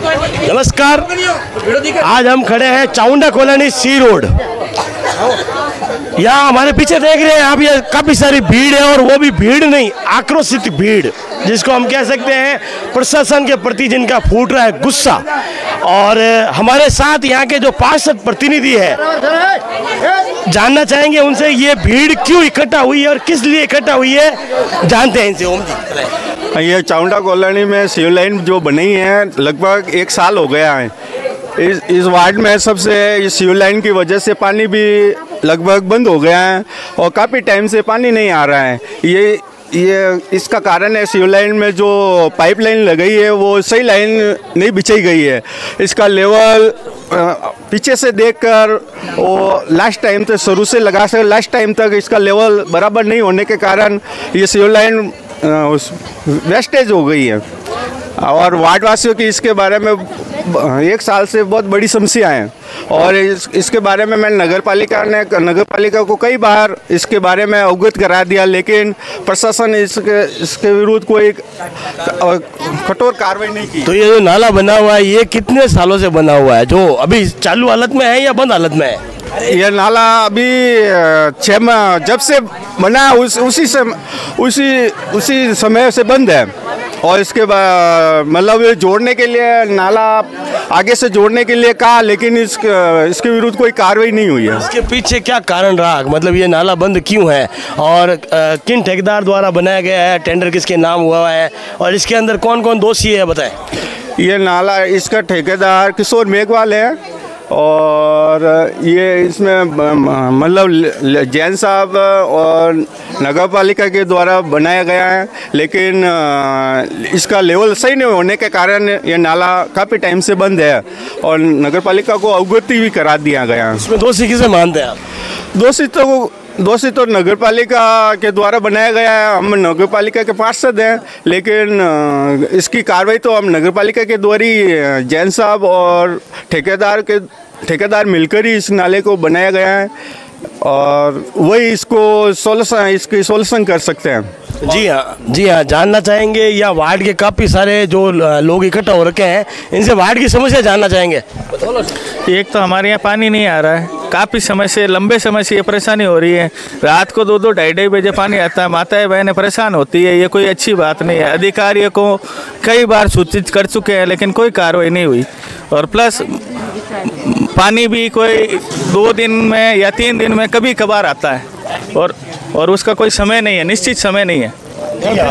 नमस्कार। आज हम खड़े हैं चामुंडा कॉलोनी सी रोड। यहाँ हमारे पीछे देख रहे हैं आप, ये काफी सारी भीड़ है और वो भी भीड़ नहीं, आक्रोशित भीड़, जिसको हम कह सकते हैं प्रशासन के प्रति जिनका फूट रहा है गुस्सा। और हमारे साथ यहाँ के जो पार्षद प्रतिनिधि है, जानना चाहेंगे उनसे ये भीड़ क्यों इकट्ठा हुई है और किस लिए इकट्ठा हुई है, जानते हैं इनसे। ओम जी, ये चामुंडा कॉलोनी में सिविल लाइन जो बनी है लगभग 1 साल हो गया है। इस वार्ड में सबसे सिविल लाइन की वजह से पानी भी लगभग बंद हो गया है और काफ़ी टाइम से पानी नहीं आ रहा है। ये इसका कारण है सिविल लाइन में जो पाइपलाइन लगाई है वो सही लाइन नहीं बिछाई गई है। इसका लेवल पीछे से देखकर वो लास्ट टाइम तक शुरू से लगा से लास्ट टाइम तक इसका लेवल बराबर नहीं होने के कारण ये सिविल लाइन वेस्टेज हो गई है। और वार्डवासियों की इसके बारे में 1 साल से बहुत बड़ी समस्या है और इसके बारे में मैं नगर पालिका को कई बार इसके बारे में अवगत करा दिया, लेकिन प्रशासन इसके विरुद्ध कोई कठोर कार्रवाई नहीं की। तो ये जो नाला बना हुआ है ये कितने सालों से बना हुआ है, जो अभी चालू हालत में है या बंद हालत में है? यह नाला अभी 6 माह जब से बना उसी समय से बंद है और इसके बाद मतलब ये जोड़ने के लिए नाला आगे से जोड़ने के लिए कहा, लेकिन इसके विरुद्ध कोई कार्रवाई नहीं हुई है। इसके पीछे क्या कारण रहा, मतलब ये नाला बंद क्यों है और किन ठेकेदार द्वारा बनाया गया है, टेंडर किसके नाम हुआ है और इसके अंदर कौन कौन दोषी है, बताएं। ये नाला इसका ठेकेदार किशोर मेघवाल है और ये इसमें मतलब जैन साहब और नगर पालिका के द्वारा बनाया गया है, लेकिन इसका लेवल सही नहीं होने के कारण ये नाला काफ़ी टाइम से बंद है और नगर पालिका को अवगति भी करा दिया गया है। इसमें दोषी किसे मानते हैं आप? दोषी तो नगर पालिका के द्वारा बनाया गया है। हम नगर पालिका के पार्षद हैं, लेकिन इसकी कार्रवाई तो हम नगर पालिका के द्वारा ही जैन साहब और ठेकेदार मिलकर ही इस नाले को बनाया गया है और वही इसकी सोल्यूशन कर सकते हैं। जी हाँ, जानना चाहेंगे या वार्ड के काफ़ी सारे जो लोग इकट्ठा हो रखे हैं, इनसे वार्ड की समस्या जानना चाहेंगे। एक तो हमारे यहाँ पानी नहीं आ रहा है, काफ़ी समय से लंबे समय से ये परेशानी हो रही है। रात को 2-2 ढाई बजे पानी आता है, माताएं बहनें परेशान होती है। ये कोई अच्छी बात नहीं है। अधिकारियों को कई बार सूचित कर चुके हैं, लेकिन कोई कार्रवाई नहीं हुई। और प्लस पानी भी कोई 2 दिन में या 3 दिन में कभी कभार आता है और उसका कोई समय नहीं है, निश्चित समय नहीं है।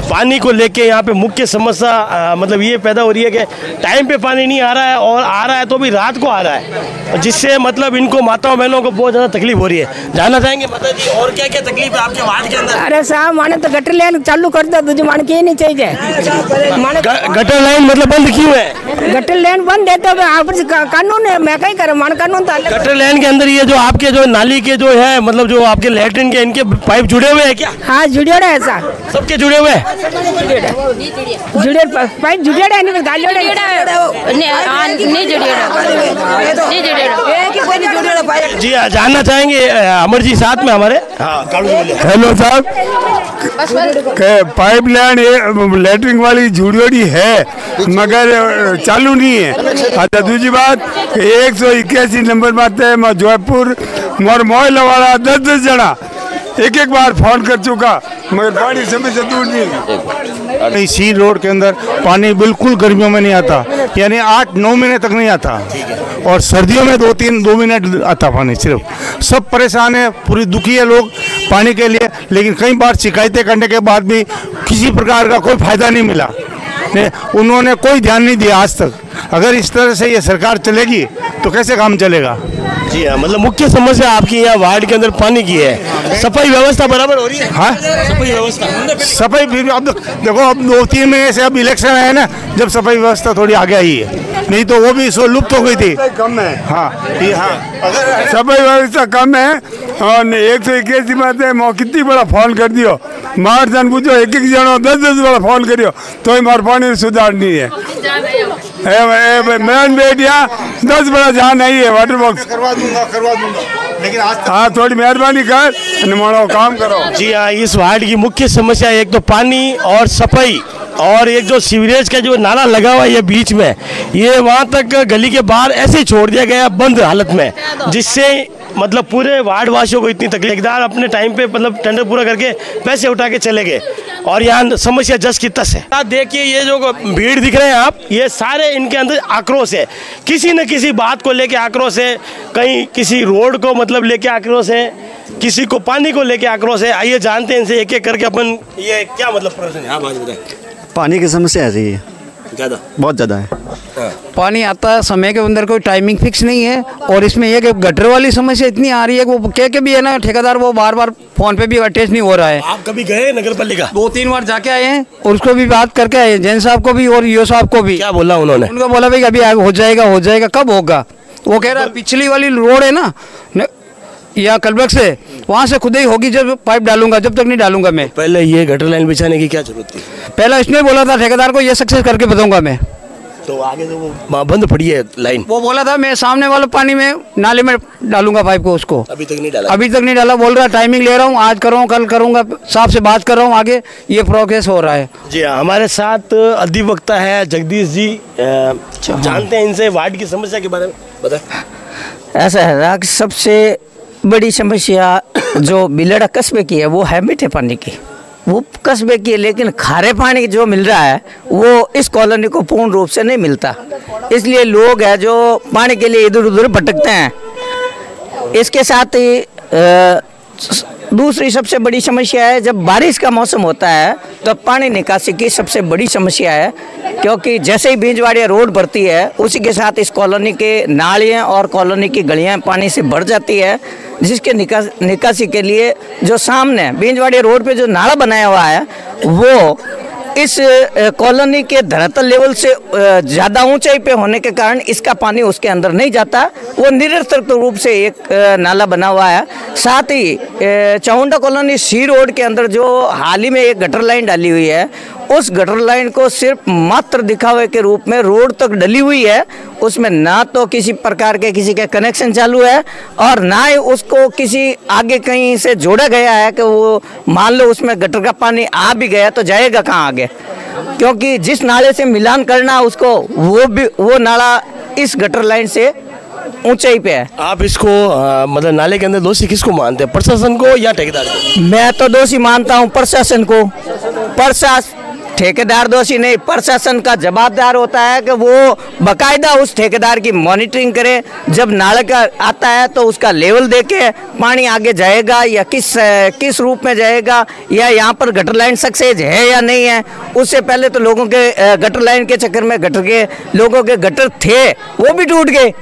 पानी को लेके यहाँ पे मुख्य समस्या मतलब ये पैदा हो रही है कि टाइम पे पानी नहीं आ रहा है और आ रहा है तो भी रात को आ रहा है, जिससे मतलब इनको माताओं बहनों को बहुत ज़्यादा तकलीफ हो रही है। जानना चाहेंगे माता जी और क्या क्या तकलीफ है आपके वार्ड के अंदर? अरे साहब माने तो गटर लाइन चालू कर दो, तुझे मान के नहीं चाहिए। गटर लाइन मतलब बंद क्यों है? गटर लाइन बंद है तो कानून है, मैं कहीं करूँ, मान कानून तो गटर लाइन के अंदर ये जो आपके जो नाली के जो है मतलब जो आपके लैट्रिन के इनके पाइप जुड़े हुए हैं क्या? हाँ जुड़े है सर, सबके जुड़े हुए हैं, जुड़े पाइप जुड़े है नहीं जुड़े। जी हाँ, जानना चाहेंगे अमर जी साथ में हमारे। हेलो साहब, पाइप लाइन लैट्रिन वाली जुड़ियोड़ी है मगर चालू नहीं है। अच्छा दूसरी बात 181 नंबर बात है, मैं जयपुर मोर मोहल्ला वाला 10-10 जना एक बार फोन कर चुका मगर पानी समय से दूर नहीं। सी रोड के अंदर पानी बिल्कुल गर्मियों में नहीं आता, यानी 8-9 महीने तक नहीं आता और सर्दियों में 2 मिनट आता पानी सिर्फ। सब परेशान है, पूरी दुखी है लोग पानी के लिए, लेकिन कई बार शिकायतें करने के बाद भी किसी प्रकार का कोई फायदा नहीं मिला। उन्होंने कोई ध्यान नहीं दिया आज तक। अगर इस तरह से ये सरकार चलेगी तो कैसे काम चलेगा? जी हाँ, मतलब मुख्य समस्या आपकी यहाँ वार्ड के अंदर पानी की है। सफाई व्यवस्था बराबर हो रही है? हाँ सफाई व्यवस्था, सफाई भी अब देखो, अब 2-3 महीने से अब इलेक्शन है ना, जब सफाई व्यवस्था थोड़ी आगे आई है, नहीं तो वो भी लुप्त हो गई थी। कम है। हाँ सफाई व्यवस्था कम है और 181 बात है, मैं कितनी बड़ा फोन कर दियो, मार जान पूछो 1-1 जनो 10-10 बड़ा फोन करियो तो ही मार पानी सुधार नहीं है। मैन बेटिया 10 बड़ा जहाँ नहीं है वाटर बॉक्स करवा दूंगा लेकिन आज हाँ थोड़ी मेहरबानी कर काम करो। जी हाँ, इस वार्ड की मुख्य समस्या एक तो पानी और सफाई और एक जो सीवरेज का जो नाला लगा हुआ है ये बीच में, ये वहाँ तक गली के बाहर ऐसे ही छोड़ दिया गया बंद हालत में, जिससे मतलब पूरे वार्ड वासियों को इतनी तकलीफ। ठेकेदार अपने टाइम पे मतलब टेंडर पूरा करके पैसे उठा के चले गए और यहाँ समस्या जस की तस है। आप देखिए ये जो भीड़ दिख रहे हैं आप, ये सारे इनके अंदर आक्रोश है, किसी न किसी बात को लेके आक्रोश है, कहीं किसी रोड को मतलब लेके आक्रोश है, किसी को पानी को लेके आक्रोश है। आइए जानते हैं इनसे एक एक करके अपन ये क्या मतलब प्रश्न है। हाँ बताएं। पानी की समस्या ऐसी है, ज़्यादा बहुत ज़्यादा है। पानी आता है समय के अंदर, कोई टाइमिंग फिक्स नहीं है। और इसमें यह कि गटर वाली समस्या इतनी आ रही है कि वो कह के भी है ना, ठेकेदार वो बार बार फोन पे भी अटैच नहीं हो रहा है। आप कभी गए नगर पालिका? 2-3 बार जाके आए हैं और उसको भी बात करके आए, जैन साहब को भी और ईओ साहब को भी। क्या बोला उन्होंने? उनको बोला भाई अभी हो जाएगा, कब होगा? वो कह रहा है पिछली वाली रोड है ना या कलबर्ग से, वहाँ से खुद ही होगी जब पाइप डालूंगा, जब तक नहीं डालूंगा मैं। पहले ये गटर लाइन बिछाने की क्या जरूरत थी? पहला इसने बोला था ठेकेदार को ये सक्सेस करके बताऊंगा मैं, तो आगे तो वो बंद पड़ी है लाइन। वो बोला था मैं सामने वाले पानी में नाले में डालूंगा पाइप को, उसको अभी तक नहीं डाला। अभी तक नहीं डाला। बोल रहा टाइमिंग ले रहा हूँ, आज करूँ कल करूँगा, साहब से बात कर रहा हूँ, आगे ये प्रोग्रेस हो रहा है। जी हाँ, हमारे साथ अधिवक्ता है जगदीश जी, जानते हैं इनसे वार्ड की समस्या के बारे में बताएं। ऐसा है कि सबसे बड़ी समस्या जो बिलड़ा कस्बे की है वो है मीठे पानी की, वो कस्बे की है, लेकिन खारे पानी जो मिल रहा है वो इस कॉलोनी को पूर्ण रूप से नहीं मिलता, इसलिए लोग हैं जो पानी के लिए इधर उधर भटकते हैं। इसके साथ ही दूसरी सबसे बड़ी समस्या है जब बारिश का मौसम होता है तो पानी निकासी की सबसे बड़ी समस्या है, क्योंकि जैसे ही बींजवाड़िया रोड बढ़ती है उसी के साथ इस कॉलोनी के नालियाँ और कॉलोनी की गलियाँ पानी से भर जाती है, जिसके निकासी के लिए जो सामने बींजवाड़िया रोड पे जो नाला बनाया हुआ है वो इस कॉलोनी के धरातल लेवल से ज़्यादा ऊंचाई पे होने के कारण इसका पानी उसके अंदर नहीं जाता, वो निरर्थक रूप से एक नाला बना हुआ है। साथ ही चामुंडा कॉलोनी सी रोड के अंदर जो हाल ही में एक गटर लाइन डाली हुई है, उस गटर लाइन को सिर्फ मात्र दिखावे के रूप में रोड तक डली हुई है, उसमें ना तो किसी प्रकार के किसी के कनेक्शन चालू है और ना ही उसको किसी आगे कहीं से जोड़ा गया है कि वो मान लो उसमें गटर का पानी आ भी गया तो जाएगा कहाँ आगे, क्योंकि जिस नाले से मिलान करना उसको वो नाला इस गटर लाइन से ऊंचाई पे है। आप इसको मतलब नाले के अंदर दोषी किसको मानते हैं, प्रशासन को या ठेकेदार को? मैं तो दोषी मानता हूं प्रशासन को। ठेकेदार दोषी नहीं, प्रशासन का जवाबदार होता है कि वो बकायदा उस ठेकेदार की मॉनिटरिंग करे, जब नाले का आता है तो उसका लेवल देके पानी आगे जाएगा या किस रूप में जाएगा, या यहाँ पर गटर लाइन सक्सेस है या नहीं है। उससे पहले तो लोगों के गटर लाइन के चक्कर में लोगों के गटर थे वो भी टूट गए।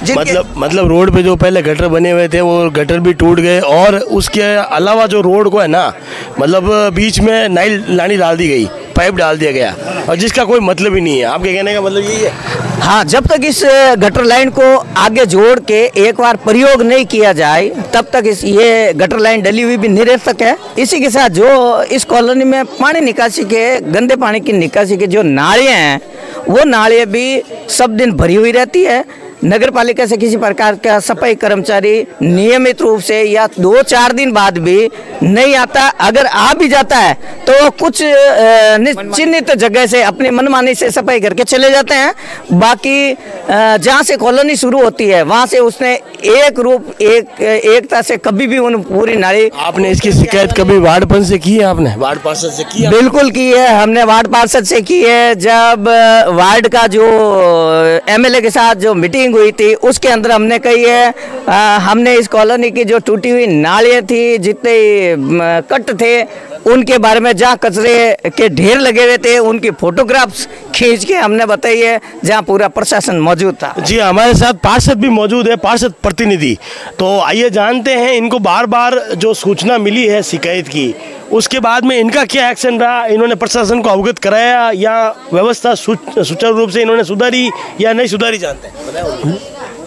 मतलब रोड पे जो पहले गटर बने हुए थे वो गटर भी टूट गए, और उसके अलावा जो रोड को है ना मतलब बीच में नाली डाल दी गई, पाइप डाल दिया गया, और जिसका कोई मतलब ही नहीं है। आपके कहने का मतलब यही है? हाँ, जब तक इस गटर लाइन को आगे जोड़ के एक बार प्रयोग नहीं किया जाए तब तक ये गटर लाइन डली हुई भी निरर्थक है। इसी के साथ जो इस कॉलोनी में पानी निकासी के, गंदे पानी की निकासी के जो नालियाँ हैं वो नालियाँ भी सब दिन भरी हुई रहती है। नगर पालिका से किसी प्रकार का सफाई कर्मचारी नियमित रूप से या 2-4 दिन बाद भी नहीं आता, अगर आ भी जाता है तो कुछ चिन्हित जगह से अपनी मनमानी से सफाई करके चले जाते हैं। बाकी जहाँ से कॉलोनी शुरू होती है वहाँ से उसने एकता से कभी भी उन पूरी नाली। आपने इसकी शिकायत कभी वार्ड पंच से की है? आपने वार्ड पार्षद से की है? बिल्कुल की है, हमने वार्ड पार्षद से की है। जब वार्ड का जो एमएलए के साथ जो मीटिंग हुई थी उसके अंदर हमने कही है, हमने इस कॉलोनी की जो टूटी हुई नालियाँ थी, जितने कट थे उनके बारे में, जहाँ कचरे के ढेर लगे हुए थे उनकी फोटोग्राफ्स खींच के हमने बताई है, जहाँ पूरा प्रशासन मौजूद था। जी, हमारे साथ पार्षद भी मौजूद है, पार्षद प्रतिनिधि। तो आइए जानते हैं, इनको बार बार जो सूचना मिली है शिकायत की, उसके बाद में इनका क्या एक्शन रहा, इन्होंने प्रशासन को अवगत कराया या व्यवस्था सुचारू रूप से इन्होंने सुधारी या नहीं सुधारी, जानते हैं?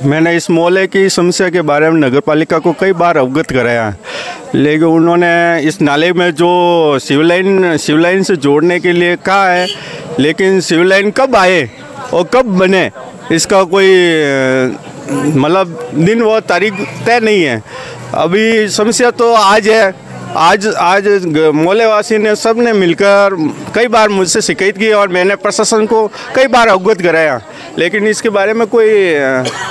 मैंने इस मोहल्ले की समस्या के बारे में नगर पालिका को कई बार अवगत कराया, लेकिन उन्होंने इस नाले में जो सिविल लाइन से जोड़ने के लिए कहा है, लेकिन सिविल लाइन कब आए और कब बने इसका कोई मतलब दिन व तारीख तय नहीं है। अभी समस्या तो आज है, आज मोहल्लेवासी ने सब ने मिलकर कई बार मुझसे शिकायत की और मैंने प्रशासन को कई बार अवगत कराया, लेकिन इसके बारे में कोई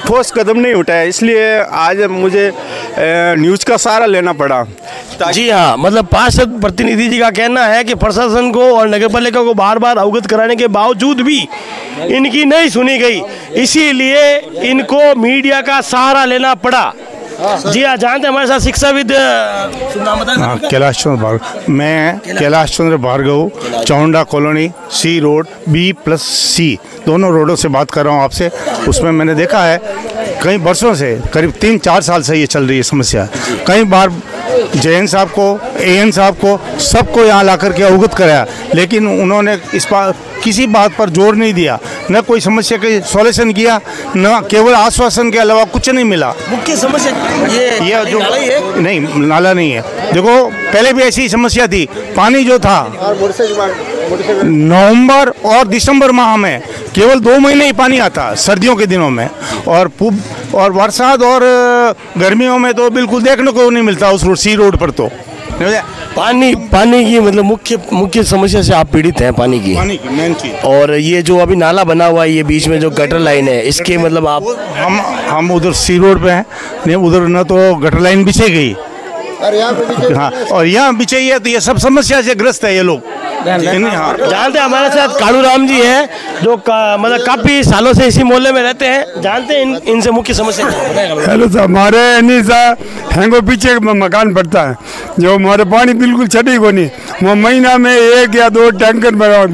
ठोस कदम नहीं उठाया। इसलिए आज मुझे न्यूज़ का सहारा लेना पड़ा। जी हाँ, मतलब पार्षद प्रतिनिधि जी का कहना है कि प्रशासन को और नगर पालिका को बार बार अवगत कराने के बावजूद भी इनकी नहीं सुनी गई, इसीलिए इनको मीडिया का सहारा लेना पड़ा। जी हाँ, जानते हमारे साथ शिक्षाविद कैलाश चंद्र भार्गव। मैं कैलाश चंद्र भार्गव, चौंडा कॉलोनी, सी रोड B+C दोनों रोडों से बात कर रहा हूँ आपसे। उसमें मैंने देखा है कई वर्षों से, करीब 3-4 साल से ये चल रही है समस्या। कई बार जैन साहब को, AN साहब को, सबको यहाँ ला करके अवगत कराया, लेकिन उन्होंने इस बात किसी बात पर जोर नहीं दिया, न कोई समस्या का सॉल्यूशन किया, न केवल आश्वासन के अलावा कुछ नहीं मिला। मुख्य समस्या ये जो नहीं, नाला नहीं है। देखो पहले भी ऐसी समस्या थी, पानी जो था नवंबर और दिसंबर माह में केवल 2 महीने ही पानी आता सर्दियों के दिनों में, और बरसात और गर्मियों में तो बिल्कुल देखने को नहीं मिलता उस सी रोड पर। तो पानी की मतलब मुख्य समस्या से आप पीड़ित हैं, पानी की मेन चीज। और ये जो अभी नाला बना हुआ है, ये बीच में जो गटर लाइन है, इसके मतलब आप हम उधर सी रोड पे हैं, नहीं उधर न तो गटर लाइन बिछाई गई, हाँ, और यहाँ बिछाई है, तो ये सब समस्या से ग्रस्त है ये लोग। जानते हैं हमारे साथ कालू राम जी हैं, जो मतलब काफी सालों से इसी मोहल्ले में रहते हैं। जानते हैं इनसे मुख्य समस्या। हेलो साहब, हमारे हैंगो पीछे मकान पड़ता है, जो हमारे पानी बिल्कुल छठी को नहीं। वो महीना में 1 या 2 टैंकर भरा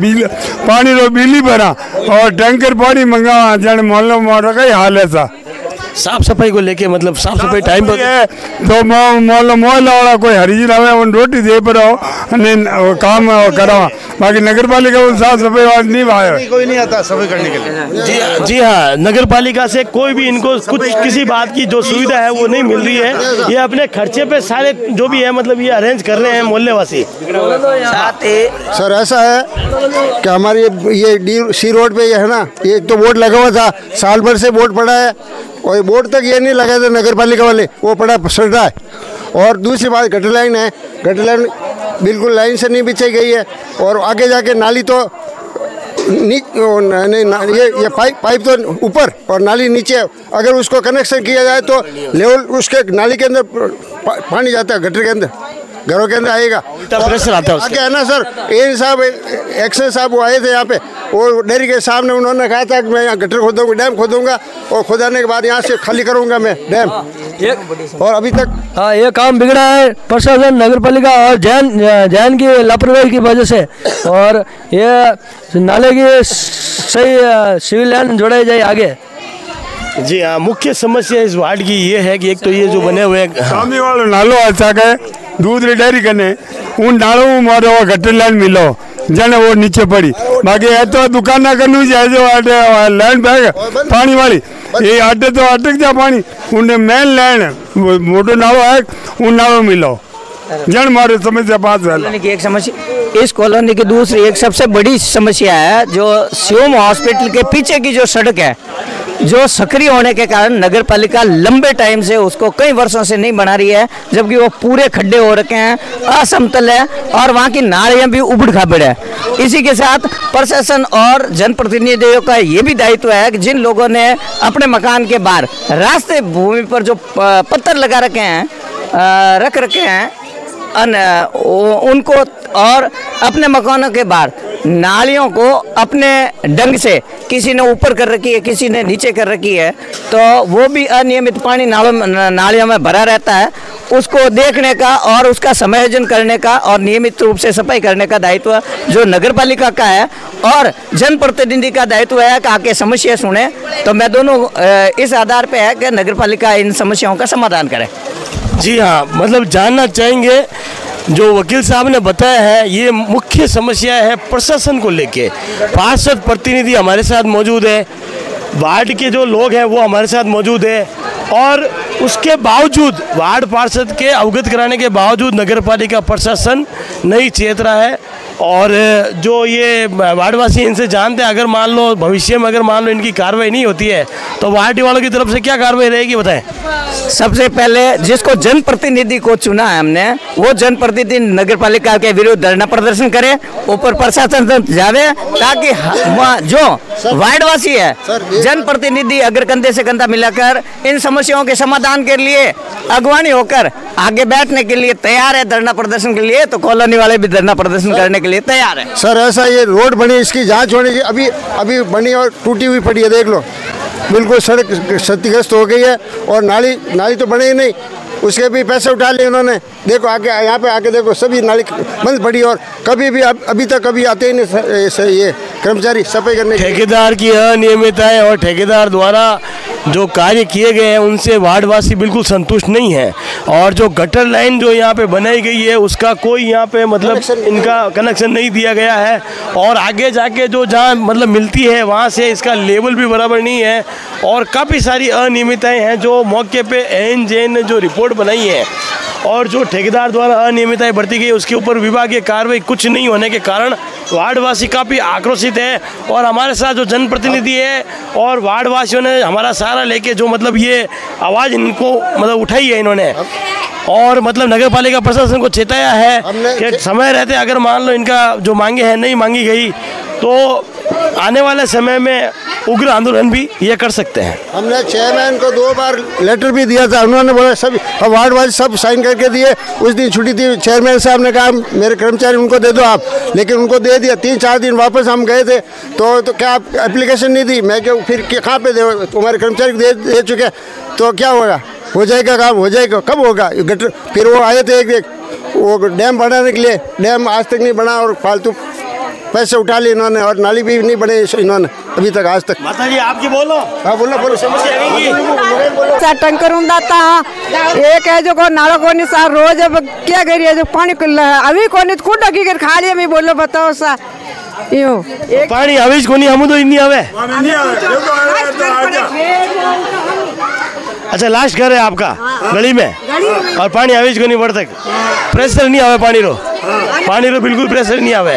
पानी रो बिजली भरा और टैंकर पानी मंगा, जाने मोहल्ले में का ही हाल है सा। साफ सफाई को लेके मतलब साफ सफाई टाइम पर है तो मोहल्ला वाला कोई हरीजी रहा है रोटी दे पर काम करा, बाकी नगर पालिका साफ सफाई नहीं भाई, कोई नहीं आता सफाई करने के लिए। जी हाँ, नगर पालिका से कोई भी इनको कुछ किसी बात की जो सुविधा है वो नहीं मिल रही है। ये अपने खर्चे पे सारे जो भी है मतलब ये अरेंज कर रहे हैं मोहल्ले वासी। सर ऐसा है कि हमारी ये सी रोड पे है ना, ये तो बोर्ड लगा हुआ था, साल भर से बोर्ड पड़ा है, और बोर्ड तक ये नहीं लगा था नगर पालिका वाले, वो पड़ा सड़ रहा है। और दूसरी बात गटर लाइन है, गटर लाइन बिल्कुल लाइन से नहीं बिछाई गई है, और आगे जाके नाली तो नहीं, ये पाइप तो ऊपर और नाली नीचे। अगर उसको कनेक्शन किया जाए तो लेवल उसके नाली के अंदर पानी जाता है, गटर के अंदर घरों के अंदर आएगा, प्रेशर आता है। आगे है ना सर, AN साहब, एक्शन साहब वो आए थे यहाँ पे, वो डेयरी के सामने उन्होंने कहा था कि मैं यहाँ गटर खोदूंगा, डैम खोदूंगा, और खोदाने के बाद यहाँ से खाली करूंगा मैं डैम, और अभी तक हाँ ये काम बिगड़ा है प्रशासन, नगर पालिका और जैन की लापरवाही की वजह से। और ये नाले की सही सिविल लाइन जोड़ाई जाए आगे। जी हाँ, मुख्य समस्या इस वार्ड की ये है कि एक तो ये जो बने हुए सामने वाला नालो अच्छा है, दूध री डेयरी करने उन नालों में मारो गटर लाइन मिलो जाने वो नीचे पड़ी, बाकी है तो दुकान ना करनी चाहिए जो लाइन बैग पानी वाली, ये अड्डे तो अटक जा पानी, उन्हें मेन लाइन मोटो नालो है, उन नालों मिलो जन मारे समस्या 5 साल की एक समस्या। इस कॉलोनी की दूसरी एक सबसे बड़ी समस्या है जो शिवम हॉस्पिटल के पीछे की जो सड़क है, जो सक्रिय होने के कारण नगर पालिका लंबे टाइम से उसको कई वर्षों से नहीं बना रही है, जबकि वो पूरे खड्डे हो रखे हैं, असमतल है और वहाँ की नालियाँ भी उबड़ खाबड़ है। इसी के साथ प्रशासन और जनप्रतिनिधियों का ये भी दायित्व है कि जिन लोगों ने अपने मकान के बाहर रास्ते भूमि पर जो पत्थर लगा रखे हैं, रख रखे हैं उनको, और अपने मकानों के बाहर नालियों को अपने ढंग से किसी ने ऊपर कर रखी है, किसी ने नीचे कर रखी है, तो वो भी अनियमित पानी नालियों में भरा रहता है। उसको देखने का और उसका समायोजन करने का और नियमित रूप से सफाई करने का दायित्व जो नगर पालिका का है और जनप्रतिनिधि का दायित्व है कि आके समस्या सुने। तो मैं दोनों इस आधार पे है कि नगर पालिका इन समस्याओं का समाधान करे। जी हाँ, मतलब जानना चाहेंगे जो वकील साहब ने बताया है, ये मुख्य समस्या है प्रशासन को लेके। पार्षद प्रतिनिधि हमारे साथ मौजूद है, वार्ड के जो लोग हैं वो हमारे साथ मौजूद है, और उसके बावजूद वार्ड पार्षद के अवगत कराने के बावजूद नगर पालिका प्रशासन नहीं चेत रहा है। और जो ये वार्डवासी इनसे जानते हैं, अगर मान लो भविष्य में अगर मान लो इनकी कार्रवाई नहीं होती है तो वार्ड वालों की तरफ से क्या कार्रवाई रहेगी बताएं। सबसे पहले जिसको जनप्रतिनिधि को चुना है हमने, वो जनप्रतिनिधि नगर पालिका के विरुद्ध धरना प्रदर्शन करे, ऊपर प्रशासन तक जावे, ताकि जो वार्डवासी है जनप्रतिनिधि अगर कंधे से कंधा मिलाकर इन समस्याओं के समाधान के लिए अगवानी होकर आगे बैठने के लिए तैयार है धरना प्रदर्शन के लिए, तो कॉलोनी वाले भी धरना प्रदर्शन करने के लिए तैयार है। सर ऐसा ये रोड बनी, इसकी जांच होने की अभी बनी और टूटी हुई पड़ी है, देख लो बिल्कुल सड़क क्षतिग्रस्त हो गई है। और नाली तो बने ही नहीं, उसके भी पैसे उठा लिए उन्होंने। देखो आगे यहाँ पे आके देखो सभी नाली बंद पड़ी और कभी भी अभी तक कभी आते ही नहीं ये कर्मचारी सफाई करने। ठेकेदार की अनियमितताएं और ठेकेदार द्वारा जो कार्य किए गए हैं उनसे वार्डवासी बिल्कुल संतुष्ट नहीं है। और जो गटर लाइन जो यहाँ पे बनाई गई है उसका कोई यहाँ पे मतलब इनका कनेक्शन नहीं दिया गया है। और आगे जाके जो जहाँ मतलब मिलती है वहाँ से इसका लेवल भी बराबर नहीं है। और काफ़ी सारी अनियमितताएं हैं जो मौके पे एन ने जो रिपोर्ट बनाई है और जो ठेकेदार द्वारा अनियमितताएं बरती गई उसके ऊपर विभागीय कार्रवाई कुछ नहीं होने के कारण वार्डवासी काफ़ी आक्रोशित है। और हमारे साथ जो जनप्रतिनिधि है और वार्डवासियों ने हमारा सहारा लेके जो मतलब ये आवाज़ इनको मतलब उठाई है इन्होंने, और मतलब नगर पालिका प्रशासन को चेताया है कि समय रहते अगर मान लो इनका जो मांगे हैं नहीं मांगी गई तो आने वाले समय में उग्र आंदोलन भी ये कर सकते हैं। हमने चेयरमैन को 2 बार लेटर भी दिया था, उन्होंने बोला सब वार्ड वाइज सब साइन करके दिए। उस दिन छुट्टी थी, चेयरमैन साहब ने कहा मेरे कर्मचारी उनको दे दो आप, लेकिन उनको दे दिया। 3-4 दिन वापस हम गए थे तो क्या आप एप्लीकेशन नहीं दी? मैं क्यों फिर कहाँ पे दे, तुम्हारे कर्मचारी दे चुके, तो क्या होगा? हो जाएगा काम, हो जाएगा। कब होगा? गटर फिर वो आए थे एक वो डैम बनाने के लिए, डैम आज तक नहीं बना और फालतू पैसे उठा लिए इन्होंने और नाली भी नहीं बने इन्होंने अभी तक आज तक। माता जी आपकी बोलो। हाँ बोलो समस्या टंकर उंदाता एक है जो को नालो को नहीं सा रोज अब क्या करिए जो पानी अभी को नहीं कुछ डकी कर खा लिया। मैं बोलो बताओ सा यो पानी अभी को नहीं हम तो इन्हीं आवे। अच्छा लास्ट घर है आपका गली में और पानी आवेज को नहीं बढ़ तक प्रेशर नहीं आवे पानी रो बिल्कुल प्रेशर नहीं आवे।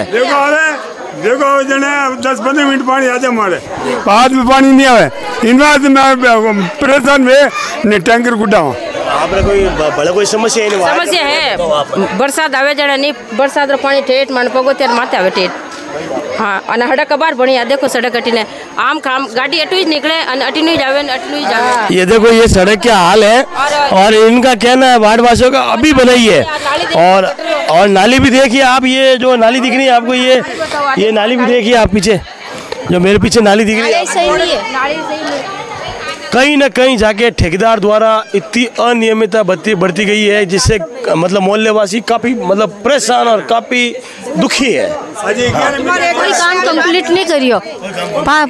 देखो जने 10-15 मिनट पानी आ जाए हमारे बाद में पानी नहीं आवे इन बात में प्रेशर में टैंकर गुड्डा हूँ। आपने कोई बड़ा कोई समस्या है बरसात आवे जने नहीं बरसात रो पानी ठेठ मन पगो तेर माथे आवे ठेठ। हाँ अने हड़क बार बढ़िया देखो सड़क अटीने आम खाम गाड़ी अटू ही निकले अटी नहीं जावे। ये देखो ये सड़क क्या हाल है और इनका कहना है वार्डवासियों का अभी बनाई है। और नाली भी देखिए आप, ये जो नाली दिख रही है आपको ये नाली भी देखिए आप पीछे जो मेरे पीछे नाली दिख रही है। कहीं ना कहीं जाके ठेकेदार द्वारा इतनी अनियमितता बढ़ती गई है जिससे मतलब मोहल्लेवासी काफ़ी मतलब परेशान और काफ़ी दुखी है। कोई काम कंप्लीट नहीं करियो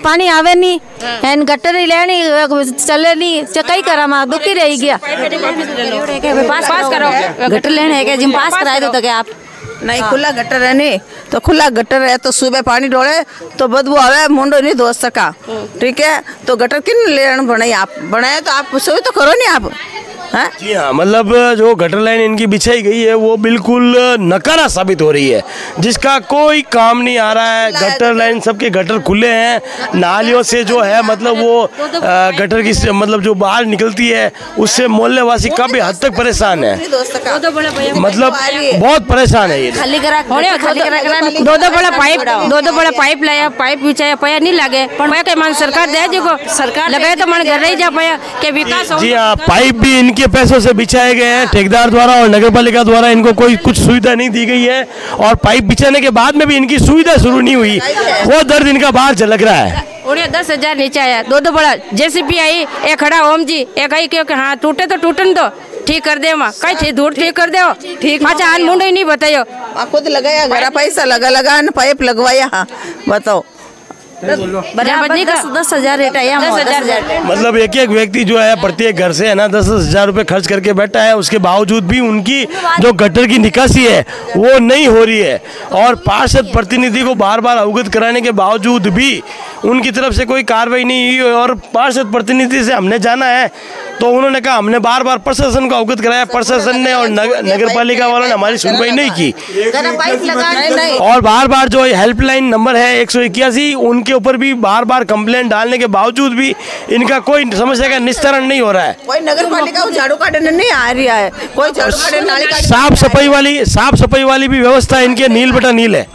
पानी आवे नहीं एन गटर ही लेनी चले नहीं कई करा मा दुखी रह गया। पास करो गटर लेने है क्या जिम पास कराए दो तो क्या आप नहीं खुला गटर है नहीं तो खुला गटर है तो सुबह पानी डोले तो बदबू आवे मुंडो नहीं धो सका। ठीक है तो गटर किन लेन बनाई आप बनाए तो आप सोई तो करो नहीं आप। जी हाँ मतलब जो गटर लाइन इनकी बिछाई गई है वो बिल्कुल नकारा साबित हो रही है जिसका कोई काम नहीं आ रहा है। गटर लाइन सबके गटर खुले हैं, नालियों से जो है मतलब वो गटर की मतलब जो बाहर निकलती है उससे मोहल्लेवासी काफी हद तक परेशान है, मतलब बहुत परेशान है। ये दो बड़ा पाइप लाया पाइप बिछाया पाया नहीं लगे मन सरकार दे जो सरकार लगाए तो मन घर रही जा पाया के विकास। जी हाँ पाइप भी इनके पैसों से बिछाए गए हैं ठेकेदार द्वारा और नगर पालिका द्वारा इनको कोई कुछ सुविधा नहीं दी गई है और पाइप बिछाने के बाद में भी इनकी सुविधा शुरू नहीं हुई, वो दर्द इनका बाहर झलक रहा है। 10,000 नीचे आया दो बड़ा जेसीबी आई एक खड़ा ओम जी एक आई क्योंकि हाँ टूटे तो टूटन दो ठीक कर दे वहाँ कहीं दूर ठीक कर दो ठीक अच्छा हाथ मुंडो ही नहीं बतायो खुद लगाया घर पैसा लगा पाइप लगवाया। हाँ बताओ बराबर 10,000 रेट है यहाँ, 10,000। मतलब एक एक व्यक्ति जो है प्रत्येक घर से है ना 10,000 रुपये खर्च करके बैठा है, उसके बावजूद भी उनकी जो गटर की निकासी है वो नहीं हो रही है। और पार्षद प्रतिनिधि को बार बार अवगत कराने के बावजूद भी उनकी तरफ से कोई कार्रवाई नहीं हुई। और पार्षद प्रतिनिधि से हमने जाना है तो उन्होंने कहा हमने बार बार प्रशासन को अवगत कराया, प्रशासन ने और नगर पालिका वालों ने हमारी सुनवाई नहीं की। और बार बार जो हेल्पलाइन नंबर है 181, उनके ऊपर भी बार बार कंप्लेंट डालने के बावजूद भी इनका कोई समस्या का निस्तारण नहीं हो रहा है। कोई नगर पालिका झाड़ू काटने नहीं आ रही है, कोई झाड़ू काटने नाली साफ सफाई वाली भी व्यवस्था इनके नील बटा नील है,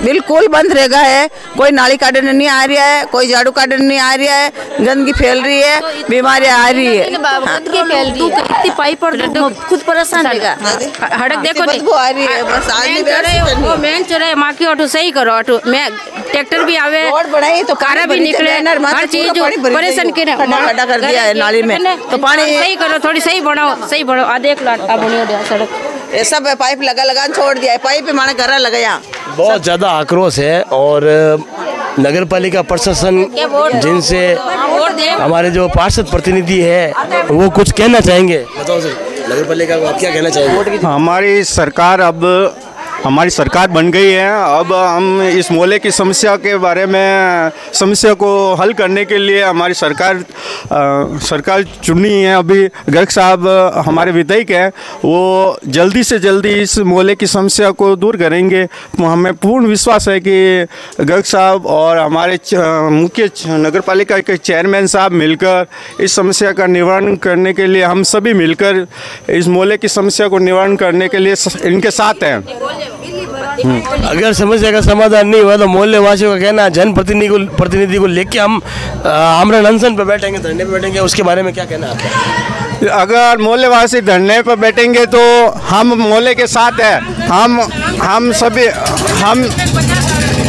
बिल्कुल बंद रहेगा है। कोई नाली काटने नहीं आ रहा है, कोई झाड़ू काटने नहीं आ रहा है, गंदगी फैल रही है, बीमारियां आ रही है। इतनी पाइप और खुद परेशान रहेगा। हड़क देखो बदबू आ रही है, बस वो मेन चौराहे माँ की ऑटो सही करो, ऑटो में ट्रैक्टर भी आवे, रोड बनाई तो कारा भी निकले, हर चीज जो परेशान के खड्डा कर दिया है नाली में, तो पानी सही करो, थोड़ी सही बढ़ाओ आधे एक लाख सड़क ये सब पाइप लगा छोड़ दिया है, पाइप भी माने घर लगाया। बहुत ज़्यादा आक्रोश है। और नगर पालिका प्रशासन जिनसे हमारे जो पार्षद प्रतिनिधि है वो कुछ कहना चाहेंगे, बताओ सर, नगर पालिका को आप क्या कहना चाहेंगे? हमारी सरकार बन गई है, अब हम इस मोहल्ले की समस्या के बारे में, समस्या को हल करने के लिए हमारी सरकार चुनी है। अभी गर्ग साहब हमारे विधायक हैं, वो जल्दी से जल्दी इस मोहल्ले की समस्या को दूर करेंगे। हमें पूर्ण विश्वास है कि गर्ग साहब और हमारे मुख्य नगर पालिका के चेयरमैन साहब मिलकर इस समस्या का निवारण करने के लिए, हम सभी मिलकर इस मोहल्ले की समस्या को निवारण करने के लिए इनके साथ हैं। अगर समस्या का समाधान नहीं हुआ तो मोहल्ले वासियों का कहना जन प्रतिनिधि को लेके हम आमरण अनशन पे बैठेंगे, धरने पे बैठेंगे, उसके बारे में क्या कहना है आपका? अगर मोहल्ले वासी धरने पर बैठेंगे तो हम मोहल्ले के साथ हैं।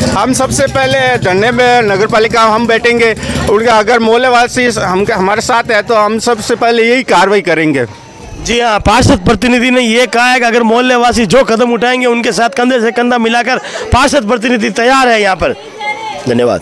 हम सबसे पहले धरने में नगर पालिका हम बैठेंगे, उनका अगर मोहल्ले वासी हमारे साथ है तो हम सबसे पहले यही कार्रवाई करेंगे। जी हाँ, पार्षद प्रतिनिधि ने ये कहा है कि अगर मोहल्ले वासी जो कदम उठाएंगे उनके साथ कंधे से कंधा मिलाकर पार्षद प्रतिनिधि तैयार है यहाँ पर। धन्यवाद।